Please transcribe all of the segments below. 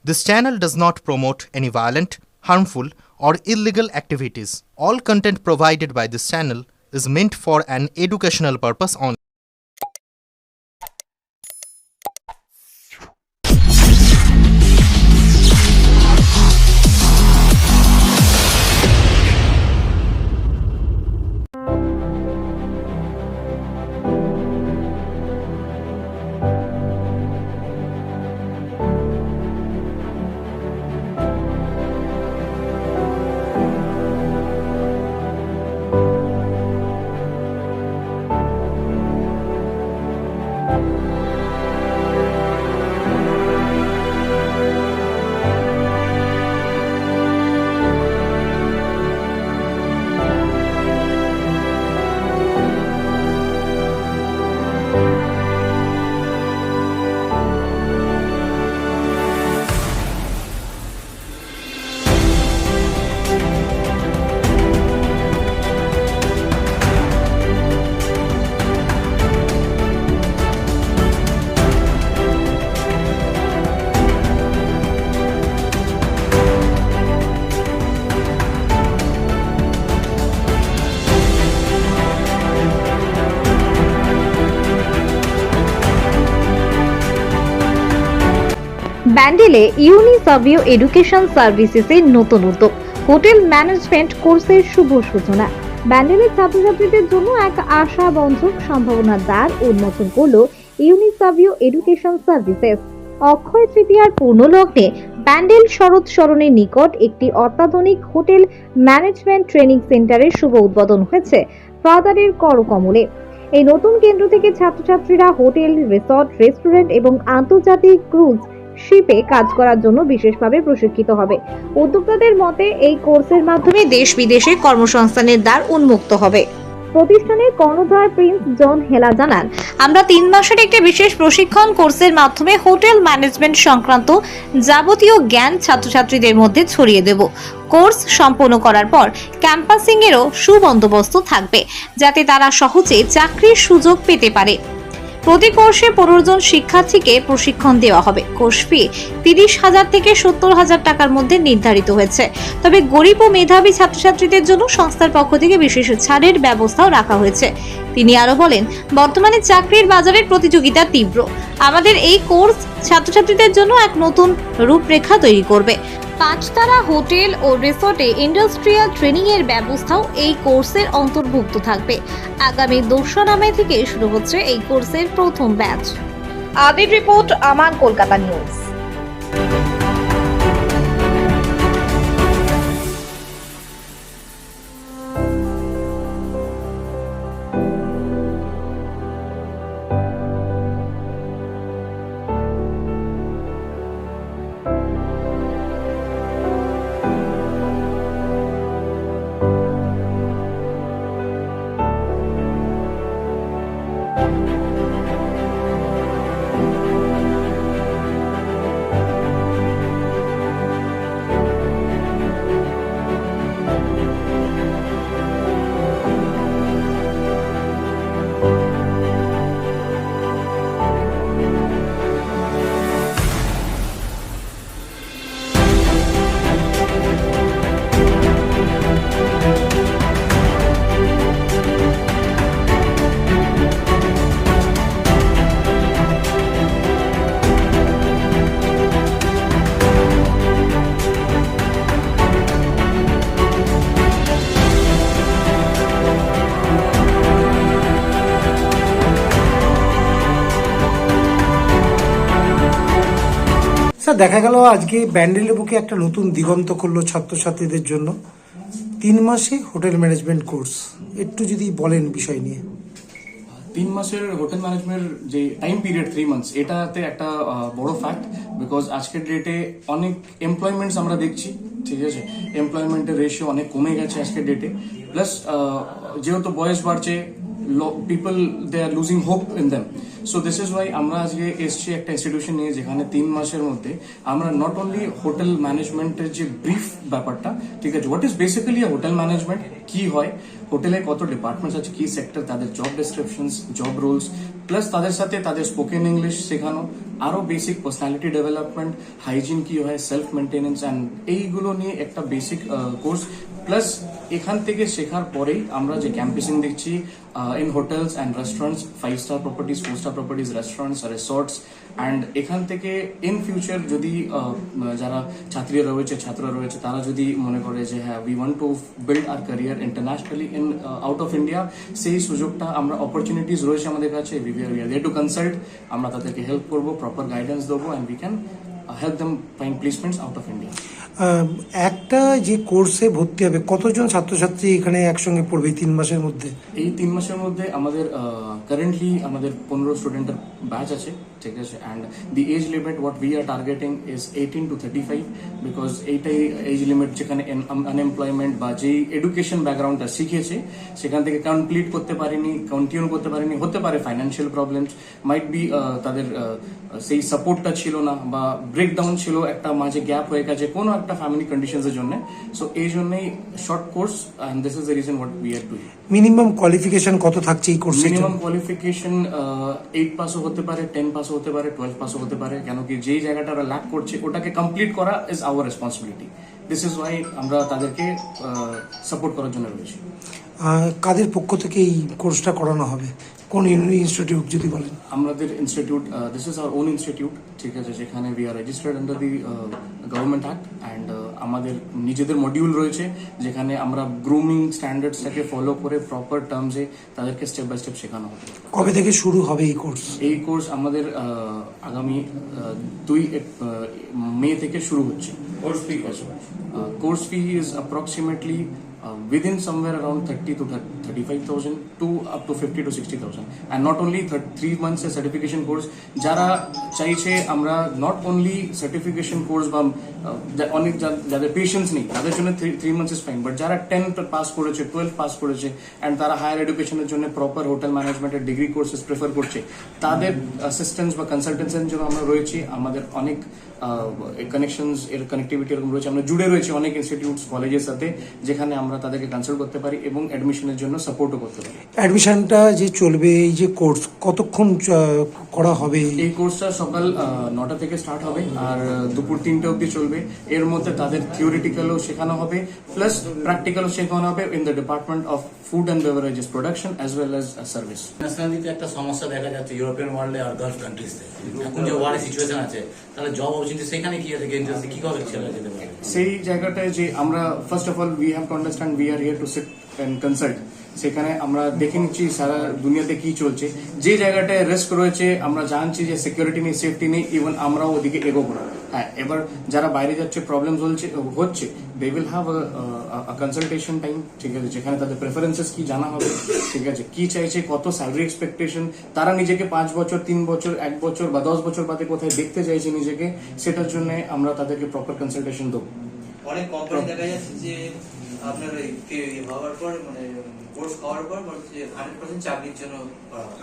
This channel does not promote any violent, harmful, or illegal activities. All content provided by this channel is meant for an educational purpose only. ব্যান্ডেলে ইউনিসাভিও education সার্ভিসেসের নতুন উদ্যোগ, hotel management কোর্সের শুভ সূচনা। ব্যান্ডেলের ছাত্রছাত্রীদের জন্য এক আশাবঞ্জক সম্ভাবনার দ্বার উন্মোচন করল ইউনিসাভিও এডুকেশন সার্ভিসেস। অক্ষয় তৃতীয়ার পূর্ণলগ্নে ব্যান্ডেল শরৎ সরণের নিকট একটি অত্যাধুনিক হোটেল ম্যানেজমেন্ট ট্রেনিং সেন্টারের শুভ উদ্বোধন হয়েছে ফাদারের করকমলে। এই নতুন কেন্দ্র থেকে ছাত্রছাত্রীরা হোটেল, রিসর্ট, রেস্টুরেন্ট এবং আন্তর্জাতিক ক্রুজ শিপে কাজ করার জন্য বিশেষভাবে প্রশিক্ষিত হবে। উদ্যোক্তাদের মতে এই কোর্সের মাধ্যমে দেশ বিদেশে কর্মসংস্থানের দ্বার উন্মুক্ত হবে। প্রতিষ্ঠানের কর্ণধার প্রিন্স জন হেলা জানান, আমরা 3 মাসের একটি বিশেষ প্রশিক্ষণ কোর্সের মাধ্যমে হোটেল ম্যানেজমেন্ট সংক্রান্ত যাবতীয় জ্ঞান ছাত্রছাত্রীদের মধ্যে ছড়িয়ে দেব। কোর্স সম্পন্ন করার পর ক্যাম্পাসিং এরও সুবন্দোবস্ত থাকবে, যাতে তারা সহজে চাকরির সুযোগ পেতে পারে। প্রতি কোর্সে 15 জন শিক্ষার্থীকে প্রশিক্ষণ দেওয়া হবে। কোর্স ফি 30,000 থেকে 70,000 টাকার মধ্যে নির্ধারিত হয়েছে। তবে গরিব ও মেধাবী ছাত্রছাত্রীদের জন্য সংস্থার পক্ষ থেকে বিশেষ ছাড়ের ব্যবস্থাও রাখা হয়েছে। তিনি আরো বলেন, বর্তমানে চাকরির বাজারের প্রতিযোগিতা তীব্র। আমাদের এই কোর্স ছাত্রছাত্রীদের জন্য এক নতুন রূপরেখা তৈরি করবে। 5 তারা হোটেল ও রিসর্টে ইন্ডাস্ট্রিয়াল ট্রেনিং এর ব্যবস্থাও এই কোর্সের অন্তর্ভুক্ত থাকবে। আগামী 2 মে থেকে শুরু হচ্ছে এই কোর্সের প্রথম ব্যাচ। আদির রিপোর্ট, আমান কলকাতা নিউজ। স্যার, দেখা গেল আজকে ব্যান্ডেলের বুকে একটা নতুন দিগন্ত করলো ছাত্রছাত্রীদের জন্য 3 মাসে হোটেল ম্যানেজমেন্ট কোর্স। একটু যদি বলেন বিষয় নিয়ে। 3 মাসের হোটেল ম্যানেজমেন্ট যে টাইম পিরিয়ড 3 মান্থস, এটাতে একটা বড় ফ্যাক্ট, বিকজ আজকের ডেটে অনেক এমপ্লয়মেন্টস আমরা দেখছি, ঠিক আছে, এমপ্লয়মেন্টের রেশিও অনেক কমে গেছে আজকের ডেটে। প্লাস যেহেতু বয়স বাড়ছে, people they are losing hope in them. So this is why আমরা আজকে এসছি একটা ইনস্টিটিউশন নিয়ে যেখানে 3 মাসের মধ্যে আমরা নট অনলি হোটেল ম্যানেজমেন্টের যে ব্রিফ ব্যাপারটা, ঠিক আছে, what is basically hotel management, কি হয়, হোটেলে কত ডিপার্টমেন্টস আছে, কি সেক্টর, তাদের job descriptions, job roles, plus তাদের সাথে তাদের স্পোকেন ইংলিশ শেখানো, আরো বেসিক পার্সোনালিটি ডেভেলপমেন্ট, হাইজিন কি হয়, সেলফ মেনটেনেন্স অ্যান্ড এইগুলো নিয়ে একটা বেসিক কোর্স। প্লাস এখান থেকে শেখার পরেই আমরা যে ক্যাম্পাসিং দেখছি in hotels and restaurants, 5-star properties, 4-star properties, restaurants, resorts, and এখান থেকে ইন ফিউচার যদি যারা ছাত্ররা রয়েছে তারা যদি মনে করে যে হ্যাঁ we want to build our career internationally in out of India, সেই সুযোগটা আমরা অপরচুনিটিস রয়েছে আমাদের কাছে, we are there to consult, আমরা তাদেরকে হেল্প করবো, প্রপার গাইডেন্স দেবো, and we can help them find placements out of India. একটা যে কোর্সে ভর্তি হবে কতজন ছাত্রছাত্রী এখানে একসঙ্গে পড়বে এই 3 মাসের মধ্যে? এই 3 মাসের মধ্যে আমাদের কারেন্টলি আমাদের 15 স্টুডেন্টের ব্যাচ আছে, ঠিক আছে, and the age limit what we are targeting is 18 to 35, because এইটাই এজ লিমিট যেখানে আনএমপ্লয়মেন্ট বা যেই এডুকেশন ব্যাকগ্রাউন্ডটা শিখেছে সেখান থেকে কমপ্লিট করতে পারেনি, কন্টিনিউ করতে পারেনি, হতে পারে ফাইন্যান্সিয়াল প্রবলেমস, মাইট বি তাদের সেই সাপোর্টটা ছিল না বা ব্রেকডাউন ছিল, একটা মাঝে গ্যাপ হয়ে গেছে কোনো একটা ফ্যামিলি কন্ডিশনস এর জন্য, সো এই জন্যই short course, and this is the reason what we are doing. Minimum qualification কত থাকছে এই কোর্সে? মিনিমাম কোয়ালিফিকেশন 8 পাসও হতে পারে, 10 পাসও হতে পারে, 12 পাসও হতে পারে, কেন কি যেই জায়গাটা ওরা ল্যাক করছে ওটাকে কমপ্লিট করা is our responsibility. This is why আমরা তাদেরকে সাপোর্ট করার জন্য রয়েছি। কাদের পক্ষ থেকে এই কোর্সটা করানো হবে, কোন ইনস্টিটিউট যদি বলেন? আমাদের institute, this is our own institute, ঠিক আছে, যেখানে we are registered under the government act, and আমাদের নিজেদের মডিউল রয়েছে যেখানে আমরা গ্রুমিং স্ট্যান্ডার্ডসটাকে ফলো করে প্রপার টার্মসে তাদেরকে স্টেপ বাই স্টেপ শেখানো হবে। কবে থেকে শুরু হবে এই কোর্স? এই কোর্স আমাদের আগামী 2 মে থেকে শুরু হচ্ছে। Course fee is approximately within somewhere around 30 to 35,000 to up to 50 to 60,000, and not only 3 months certification course, যারা চাইছে আমরা নট অনলি সার্টিফিকেশন কোর্স বা অনেক যাদের পেশেন্স নেই তাদের জন্য 3 months ইজ ফাইন, বাট যারা 10 পাস করেছে, 12 পাস করেছে, অ্যান্ড তারা হায়ার এডুকেশনের জন্য প্রপার হোটেল ম্যানেজমেন্টের ডিগ্রি কোর্সেস প্রেফার করছে, তাদের অ্যাসিস্ট্যান্স বা কনসালটেন্সির জন্য আমরা রয়েছি। আমাদের অনেক কানেকশনস এর কানেক্টিভিটি এরকম রয়েছে, আমরা জুড়ে রয়েছি অনেক ইনস্টিটিউটস, কলেজের সাথে, যেখানে আমরা তাদেরকে কনসাল্ট করতে পারি এবং অ্যাডমিশনের জন্য সাপোর্টও করতে পারি। অ্যাডমিশনটা যে চলবে, এই যে কোর্স কতক্ষণ করা হবে? এই কোর্সটা সকাল 9টা থেকে স্টার্ট হবে আর দুপুর 3টে অবধি চলবে। এর মধ্যে তাদের থিওরিটিক্যালও শেখানো হবে, প্লাস প্র্যাকটিক্যালও শেখানো হবে in the department of food and beverages production as well as service. ন্যাশনালিতে একটা সমস্যা দেখা যাচ্ছে ইউরোপিয়ান ওয়ার্ল্ডে আর গালফ কান্ট্রিজে, এখন যে ওয়ার্ল্ড সিচুয়েশন আছে, তাহলে জব অপরচুনিটি সেখানে কি আছে, কি করে ছেড়ে যেতে পারে? সেই জায়গাটায় যে আমরা first of all we have to understand we are here to sit and consult. সেখানে আমরা দেখে নিচ্ছি সারা দুনিয়াতে কি চলছে, যে জায়গাটায় রিস্ক রয়েছে আমরা জানছি যে সিকিউরিটি নেই, সেফটি নেই, ইভেন আমরাও ওদিকে এগোবো না। হ্যাঁ, এবার যারা বাইরে যাচ্ছে, প্রবলেম হচ্ছে, they will have a consultation time, ঠিক আছে, যেখানে তাদের প্রেফারেন্সেস কি জানা হবে, ঠিক আছে, কি চাইছে, কত স্যালারি এক্সপেকটেশন, তারা নিজেকে 5 বছর, 3 বছর, 1 বছর বা 10 বছর বাদে কোথায় দেখতে চাইছে নিজেকে, সেটার জন্য আমরা তাদেরকে প্রপার কনসালটেশন দেবো। অনেক কোম্পানি দেখা যাচ্ছে যে আপনার হওয়ার পর মানে কোর্স হওয়ার পর 100% চাকরির জন্য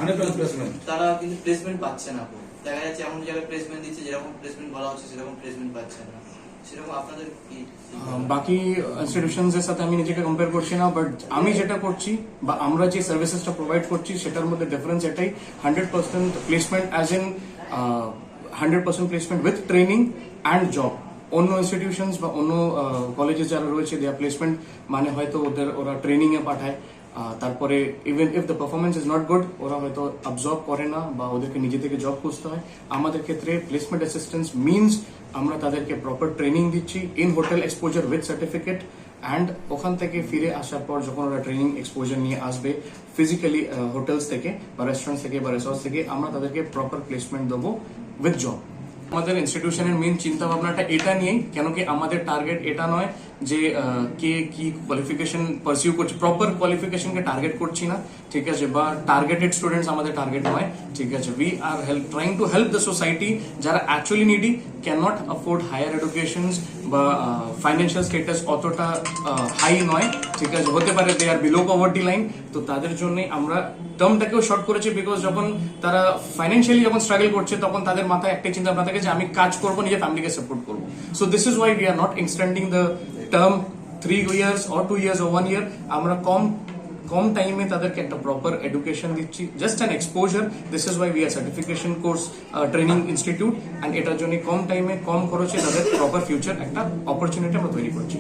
100% প্লেসমেন্ট, তারা কিন্তু প্লেসমেন্ট পাচ্ছে না। দেখা যাচ্ছে এমন জায়গায় প্লেসমেন্ট দিচ্ছে যেরকম প্লেসমেন্ট বলা হচ্ছে সেরকম প্লেসমেন্ট পাচ্ছে না। সেরকম আপনাদের কি? বাকি ইনস্টিটিউশনস এর সাথে আমি নিজেকে কম্পেয়ার করছি না, বাট আমি যেটা করছি বা আমরা যে সার্ভিসেসটা প্রোভাইড করছি সেটার মধ্যে ডিফারেন্স এটাই, 100% placement as in 100% placement with training and job. অন্য ইনস্টিটিউশনস বা অন্য কলেজে যারা রয়েছে দেয়ার প্লেসমেন্ট মানে হয়তো ওরা ট্রেনিং এ পাঠায়, তারপরে even if the performance is not good ওরা হয়তো অবজর্ভ করে না বা ওদেরকে নিজে থেকে জব খুঁজতে হয়। আমাদের ক্ষেত্রে প্লেসমেন্ট অ্যাসিস্ট্যান্স মিনস আমরা তাদেরকে প্রপার ট্রেনিং দিচ্ছি in hotel exposure with certificate, and ওখান থেকে ফিরে আসার পর যখন ওরা ট্রেনিং এক্সপোজার নিয়ে আসবে ফিজিক্যালি হোটেলস থেকে বা রেস্টুরেন্টস থেকে বা রিসর্টস থেকে, আমরা তাদেরকে প্রপার প্লেসমেন্ট দেবো উইথ জব। আমাদের ইনস্টিটিউশনের মেন চিন্তা ভাবনাটা এটা নিয়েই, কেন কি আমাদের টার্গেট এটা নয় যে কে কি কোয়ালিফিকেশন পারসিউ করছে, প্রপার কোয়ালিফিকেশনকে টার্গেট করছি না, ঠিক আছে, বা টার্গেটেড স্টুডেন্টস আমাদের টার্গেট নয়, ঠিক আছে। We are trying to help the society, যারা actually needy can't afford higher educations বা ফাইন্যান্সিয়াল স্টেটাস অতটা হাই নয়, ঠিক আছে, হতে পারে they are below poverty line, তো তাদের জন্য আমরা টার্মটাকেও শর্ট করেছি, বিকজ যখন তারা ফাইন্যান্সিয়ালি যখন স্ট্রাগল করছে তখন তাদের মাথায় একটাই চিন্তা ভাবনা থাকে যে আমি কাজ করবো, নিজের ফ্যামিলিকে সাপোর্ট করবো। So this is why we are not extending the term 3 years or 2 years or 1 year, আমরা কম টাইমে তাদেরকে একটা প্রপার এডুকেশন দিচ্ছি, just an exposure. This is why we are certification course training institute, and এটার জন্য কম টাইমে কম খরচে তাদের প্রপার ফিউচার একটা অপরচুনিটি আমরা তৈরি করছি।